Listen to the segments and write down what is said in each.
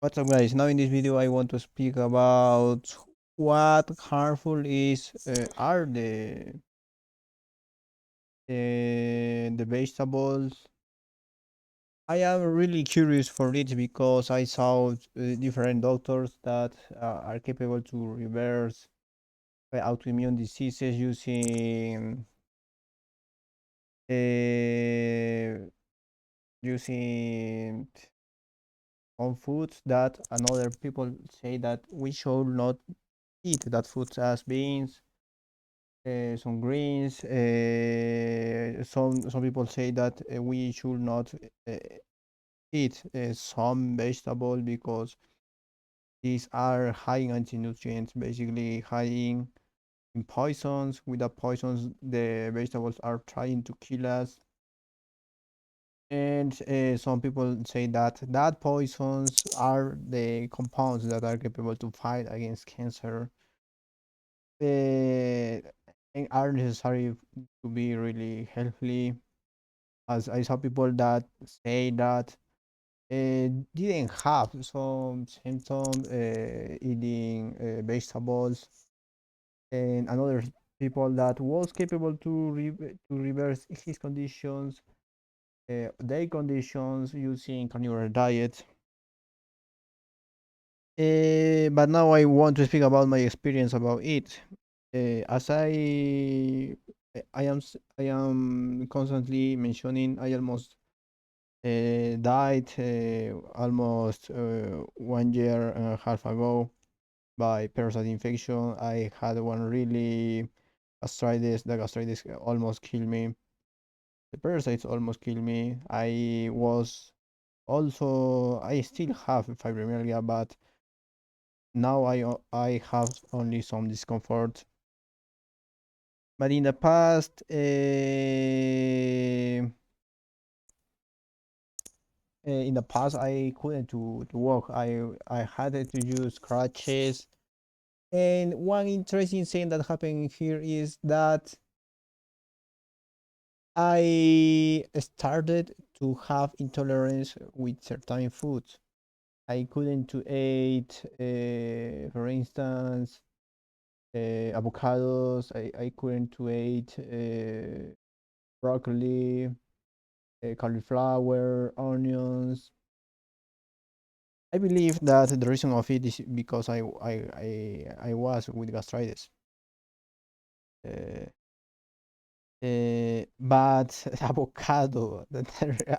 What's up, guys? Now in this video I want to speak about what harmful is are the vegetables. I am really curious for it because I saw different doctors that are capable to reverse autoimmune diseases uh, using some foods that another people say that we should not eat that foods as beans, some greens. Some people say that we should not uh, eat some vegetable because these are high in antinutrients, basically high in poisons. With the poisons, the vegetables are trying to kill us. And some people say that poisons are the compounds that are capable to fight against cancer, and are necessary to be really healthy. As I saw people that say that didn't have some symptoms eating vegetables, and another people that was capable to reverse his conditions, their conditions using carnivore diet. But now I want to speak about my experience about it. As I am constantly mentioning, I almost died almost 1 year and a half ago by parasite infection. I had one really gastritis. The gastritis almost killed me. The parasites almost killed me. I still have fibromyalgia, but now I have only some discomfort. But in the past, I couldn't to walk. I had to use crutches. And one interesting thing that happened here is that I started to have intolerance with certain foods. I couldn't to eat, for instance, avocados. I couldn't to eat broccoli, cauliflower, onions. I believe that the reason of it is because I was with gastritis. Uh, but avocado that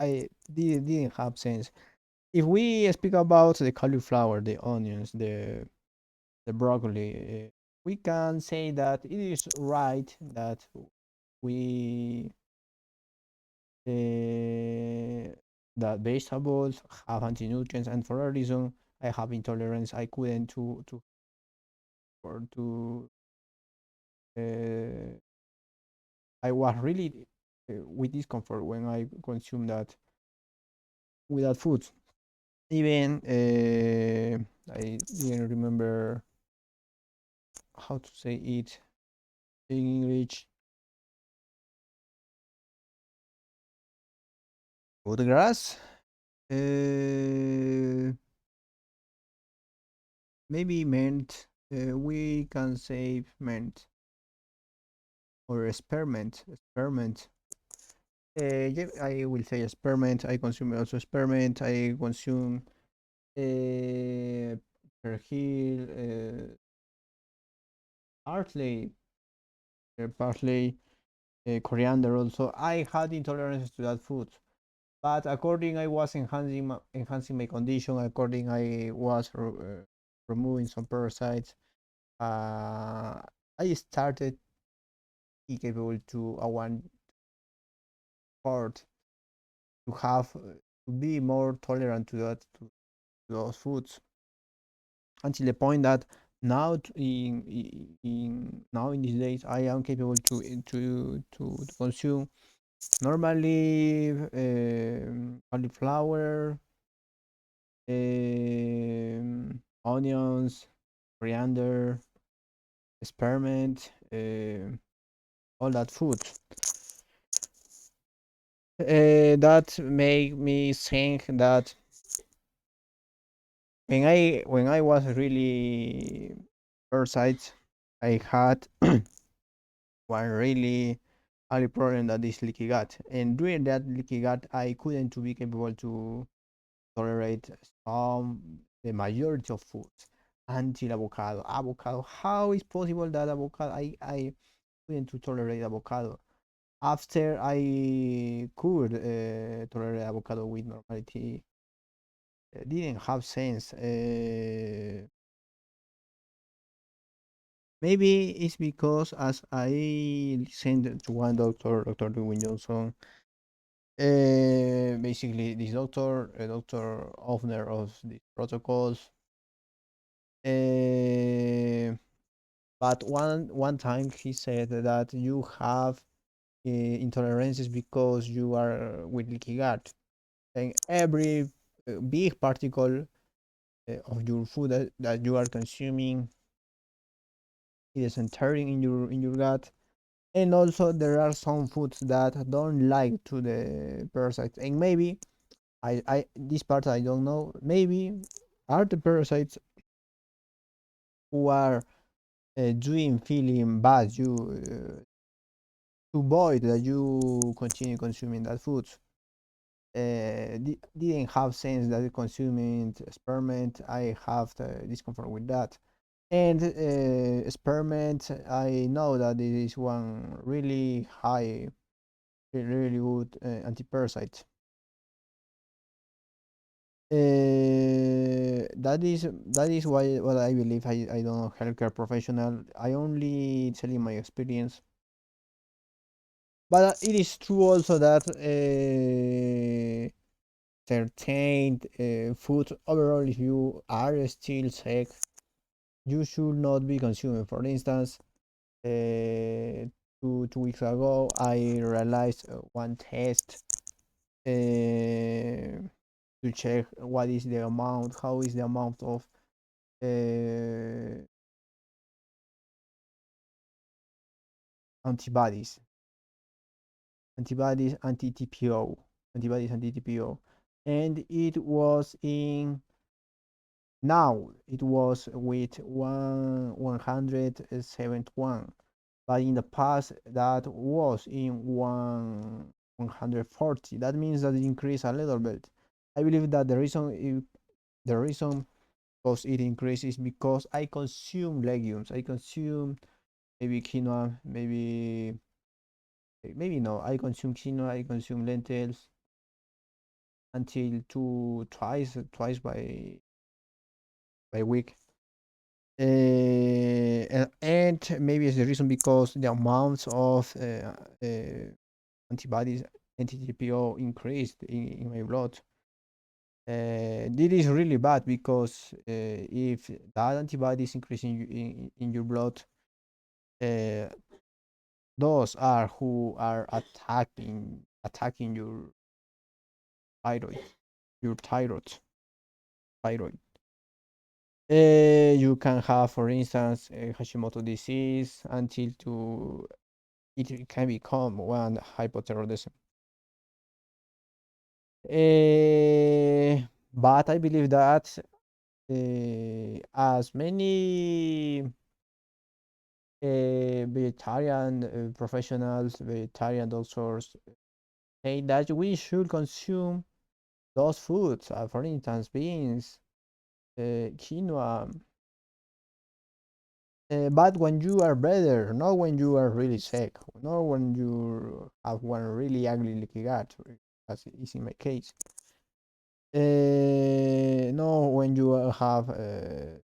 I didn't have sense. If we speak about the cauliflower, the onions, the broccoli, we can say that it is right that we that vegetables have anti-nutrients, and for a reason I have intolerance. I couldn't to or to uh, I was really with discomfort when I consume that without food. Even I didn't remember how to say it in English. Woodgrass? Uh, Maybe mint. We can say mint or spearmint. Spearmint. Yeah, I will say spearmint. I consume also spearmint. I consume perhil, parsley, parsley, coriander. Also, I had intolerance to that food. But according I was enhancing my condition, according I was removing some parasites, I started be capable to a one part to have to be more tolerant to to those foods, until the point that now in these days I am capable to consume normally cauliflower, onions, coriander, spearmint, all that food. That make me think that When I was really parasite, I had one really early problem that is leaky gut, and during that leaky gut, I couldn't to be capable to tolerate the majority of foods until avocado. Avocado, how is possible that avocado? I couldn't to tolerate avocado. After I could tolerate avocado with normality, didn't have sense. Maybe it's because as I listened to one doctor, Dr. Dwayne Johnson, basically this doctor, a doctor owner of these protocols, uh, but one time he said that you have intolerances because you are with leaky gut, and every big particle of your food that you are consuming is entering in your gut. And also there are some foods that don't like to the parasites, and maybe I this part I don't know, maybe are the parasites who are doing feeling bad you to avoid that you continue consuming that food, didn't have sense that consuming spearmint. I have the discomfort with that. And spearmint, I know that it is one really high, really good anti-parasite. That is why what I believe. I don't know healthcare professional. I only telling my experience. But it is true also that certain food overall, if you are still sick, you should not be consuming. For instance, two weeks ago, I realized one test to check what is the amount, how is the amount of antibodies, antibodies anti-TPO, antibodies anti-TPO, and it was in now it was with 171, but in the past that was in 140. That means that it increased a little bit. I believe that the reason because it increases because I consume legumes. I consume maybe quinoa, maybe no. I consume quinoa. I consume lentils until twice by week. And maybe it's the reason because the amounts of antibodies, anti-TPO increased in my blood. This is really bad because if that antibody is increasing in your blood, uh, those are who are attacking your thyroid, your thyroid. You can have, for instance, Hashimoto disease until to it can become one hypothyroidism. But I believe that as many vegetarian professionals, vegetarian doctors say that we should consume those foods, for instance, beans, quinoa. But when you are better, not when you are really sick, not when you have one really ugly leaky gut, as is in my case. No, when you have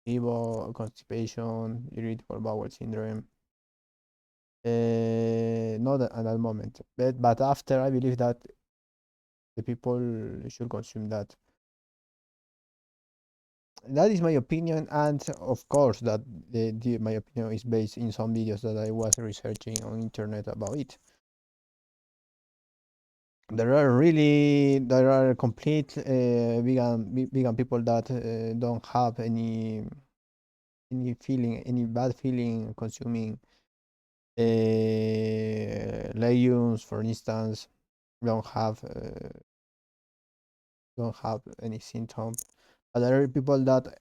fever, constipation, irritable bowel syndrome. Not at that moment, but after, I believe that the people should consume that. That is my opinion, and of course that my opinion is based in some videos that I was researching on internet about it. There are complete vegan people that don't have any bad feeling consuming legumes, for instance. don't have uh, don't have any symptoms. but there are people that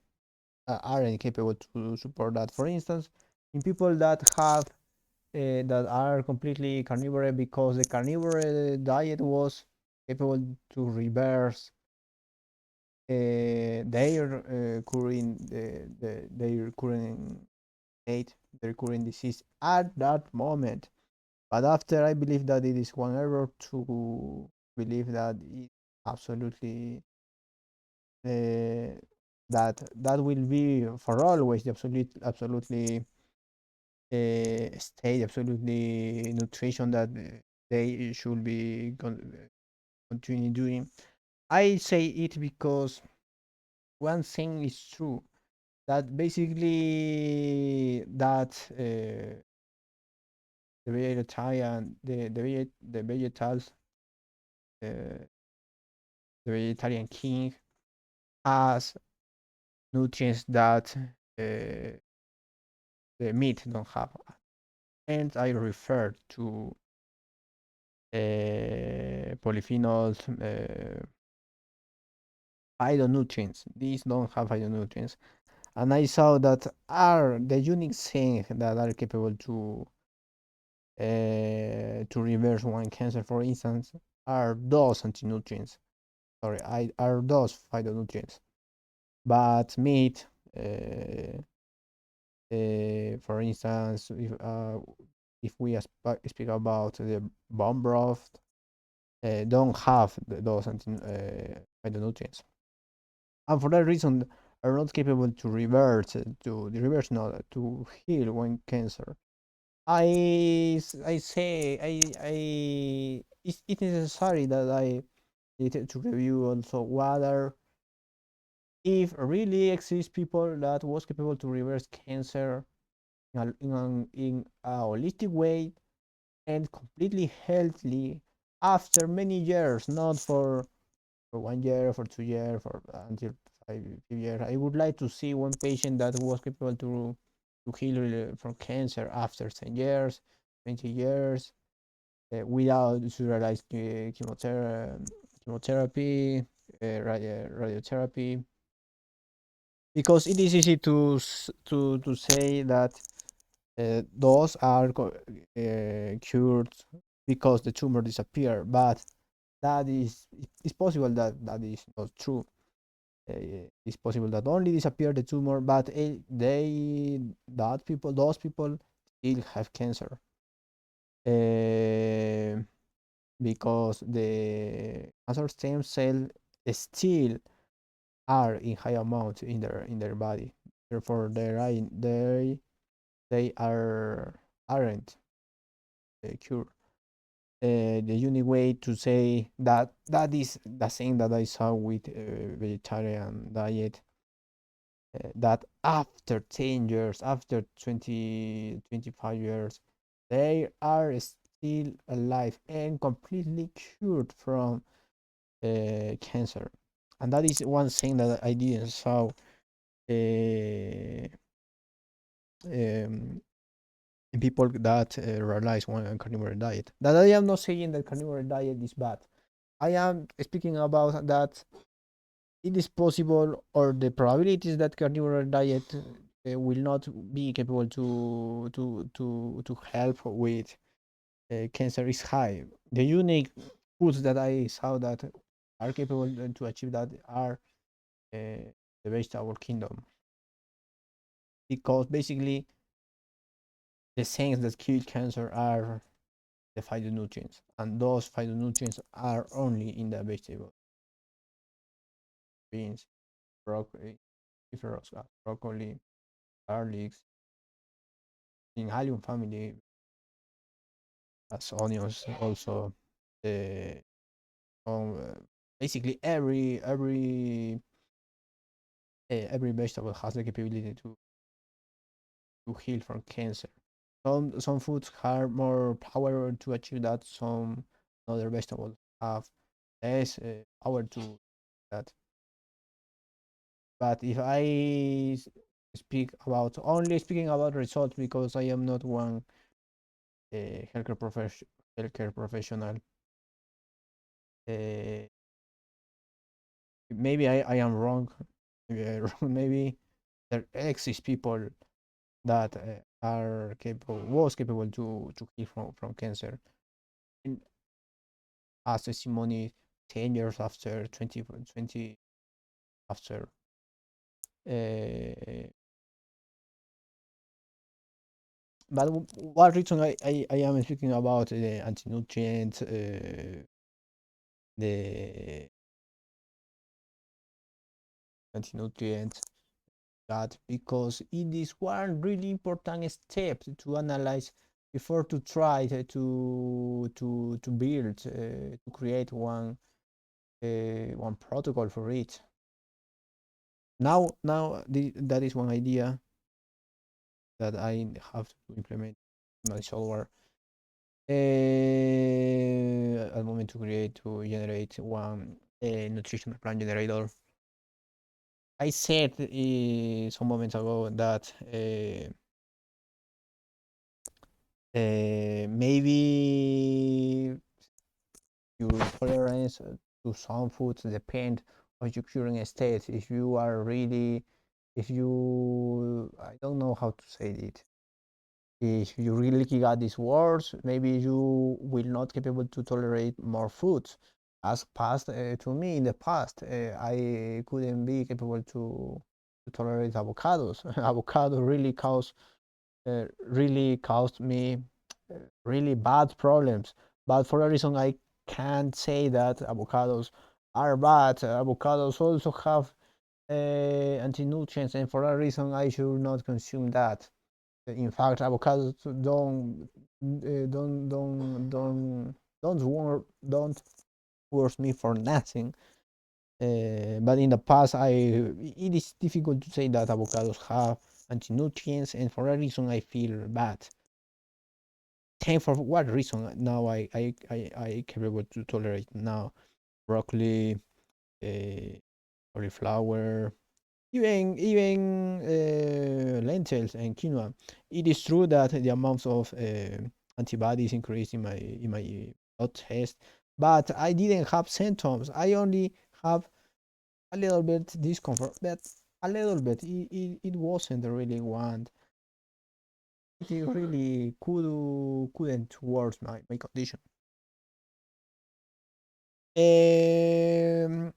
aren't capable to support that. For instance, in people that have that are completely carnivore because the carnivore diet was capable to reverse their current state, their current disease at that moment. But after, I believe that it is one error to believe that it absolutely that will be for always the absolutely state, absolutely nutrition that they should be continue doing. I say it because one thing is true that basically that the vegetarian, the vegetals, uh, the vegetarian king has nutrients that the meat don't have, and I refer to polyphenols, phytonutrients. These don't have phytonutrients, and I saw that are the unique thing that are capable to reverse one cancer, for instance, are those antinutrients. Sorry, are those phytonutrients. But meat, for instance, if we speak about the bone broth, don't have those phytonutrients, and for that reason are not capable to reverse no, to heal one cancer. I say it is necessary that I need to review also whether if really exists people that was capable to reverse cancer in a holistic way and completely healthy after many years, not for 1 year, for 2 years, for until 5 years. I would like to see one patient that was capable to heal from cancer after 10 years, 20 years, without serialized chemotherapy, radiotherapy, because it is easy to say that those are cured because the tumor disappear, but that is it's possible that that is not true. It's possible that only disappear the tumor, but those people still have cancer, uh, because the cancer stem cell still are in high amount in their body. Therefore, they aren't cured. The unique way to say that that is the thing that I saw with vegetarian diet, that after 10 years, after 20, 25 years, they are still alive and completely cured from cancer. And that is one thing that I didn't saw uh, um, in people that realize one carnivore diet. That I am not saying that carnivore diet is bad. I am speaking about that it is possible, or the probabilities that carnivore diet will not be capable to help with cancer is high. The unique foods that I saw that are capable to achieve that are the vegetable kingdom, because basically the things that kill cancer are the phytonutrients, and those phytonutrients are only in the vegetable, beans, broccoli, broccoli, garlic, in Allium family, as onions also. The basically every vegetable has the capability to heal from cancer. Some foods have more power to achieve that. Some other vegetables have less power to that. But if speaking about results, because I am not one healthcare professional, uh, maybe I am wrong, maybe there exists people that are capable was capable to heal from cancer. And as testimony 10 years after 20 after uh, but what reason I am speaking about the anti-nutrients, the anti-nutrients, that because it is one really important step to analyze before to try to build to create one protocol for it. Now that is one idea that I have to implement in my software at the moment to generate one nutritional plan generator. I said some moments ago that maybe your tolerance to some foods depend on your current state. If you are really, if you, I don't know how to say it. If you really got these words, maybe you will not capable to tolerate more foods. As past to me in the past, I couldn't be capable to tolerate avocados. Avocado really caused me really bad problems. But for a reason, I can't say that avocados are bad. Avocados also have anti-nutrients, and for that reason, I should not consume that. In fact, avocados don't worth me for nothing. But in the past, it is difficult to say that avocados have anti-nutrients, and for that reason, I feel bad. And for what reason? Now I capable to tolerate now broccoli, cauliflower, even lentils and quinoa. It is true that the amount of antibodies increased in my blood test, but I didn't have symptoms. I only have a little bit discomfort, but a little bit. It wasn't really one. It really couldn't worse my condition. I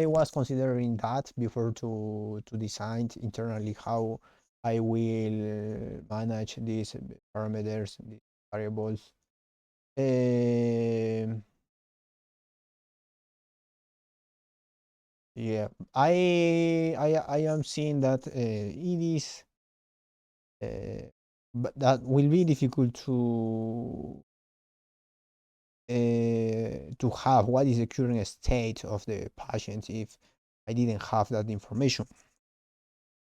was considering that before to design internally how I will manage these parameters, these variables. Um, yeah, I am seeing that it is, but that will be difficult to have what is the current state of the patient if I didn't have that information.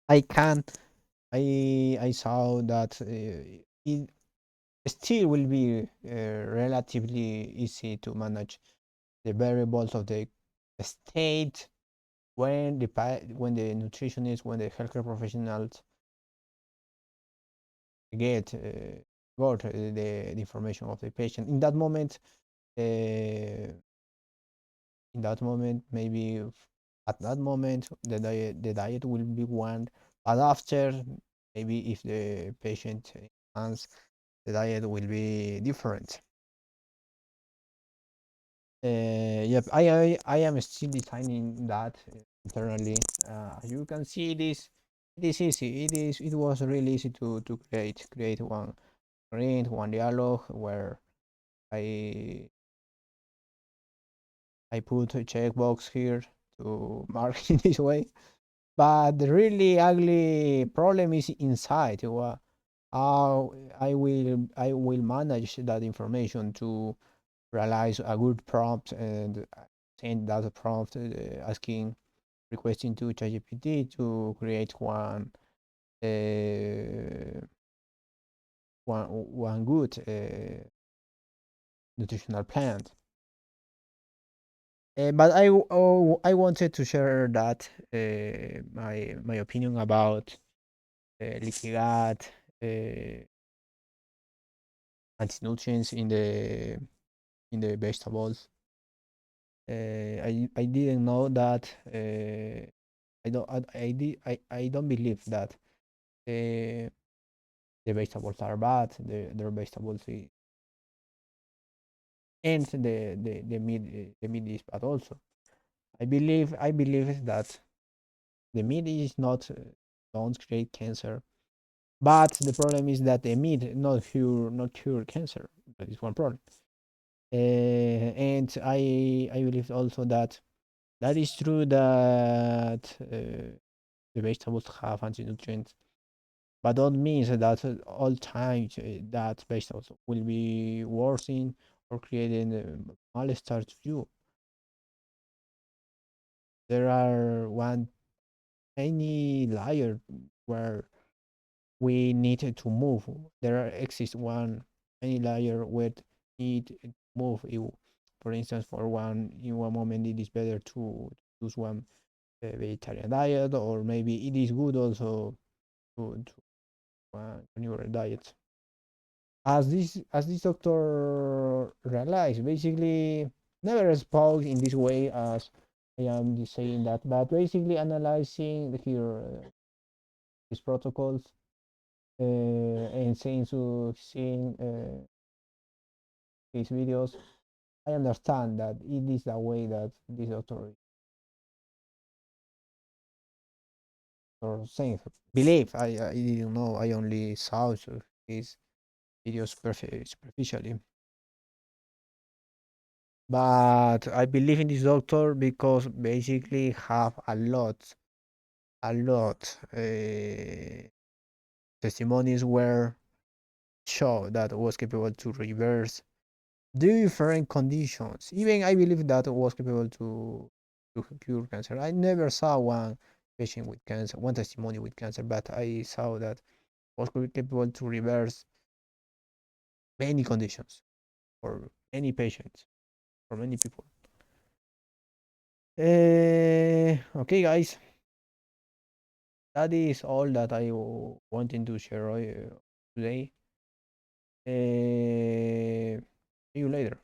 I can I saw that it still will be relatively easy to manage the variables of the state when when the nutritionist, when the healthcare professionals get got the information of the patient. In that moment, maybe at that moment, the diet will be one, but after, maybe if the patient wants, the diet will be different. Yep, I am still designing that internally. You can see this. It is easy. It was really easy to create one print, one dialogue where I I put a checkbox here to mark in this way. But the really ugly problem is inside. How I will manage that information to realize a good prompt and send that prompt asking requesting to ChatGPT to create one good nutritional plan. But I wanted to share that my opinion about leaky gut, anti-nutrients in the vegetables. I didn't know that I don't believe that the the vegetables are bad. The vegetables and the meat is bad also. I believe that the meat is not don't create cancer, but the problem is that the meat not cure cancer. That is one problem. And I believe also that that is true that the vegetables have antinutrients, but don't mean that all times that vegetables will be worsening or creating malestar to you. There are one tiny layer where we need to move. There exists one tiny layer where need to move. For instance, for one in one moment it is better to choose one vegetarian diet, or maybe it is good also to carnivore diet. As this doctor realized, basically never spoke in this way as I am just saying that, but basically analyzing his protocols and seeing his videos, I understand that it is the way that this doctor or saying believe. I didn't know. I only saw his videos superficially. But I believe in this doctor because basically have a lot testimonies where show that was capable to reverse different conditions. Even I believe that was capable to cure cancer. I never saw one patient with cancer, one testimony with cancer, but I saw that was capable to reverse many conditions for any patients, for many people. Okay, guys, that is all that I wanted to share today. See you later.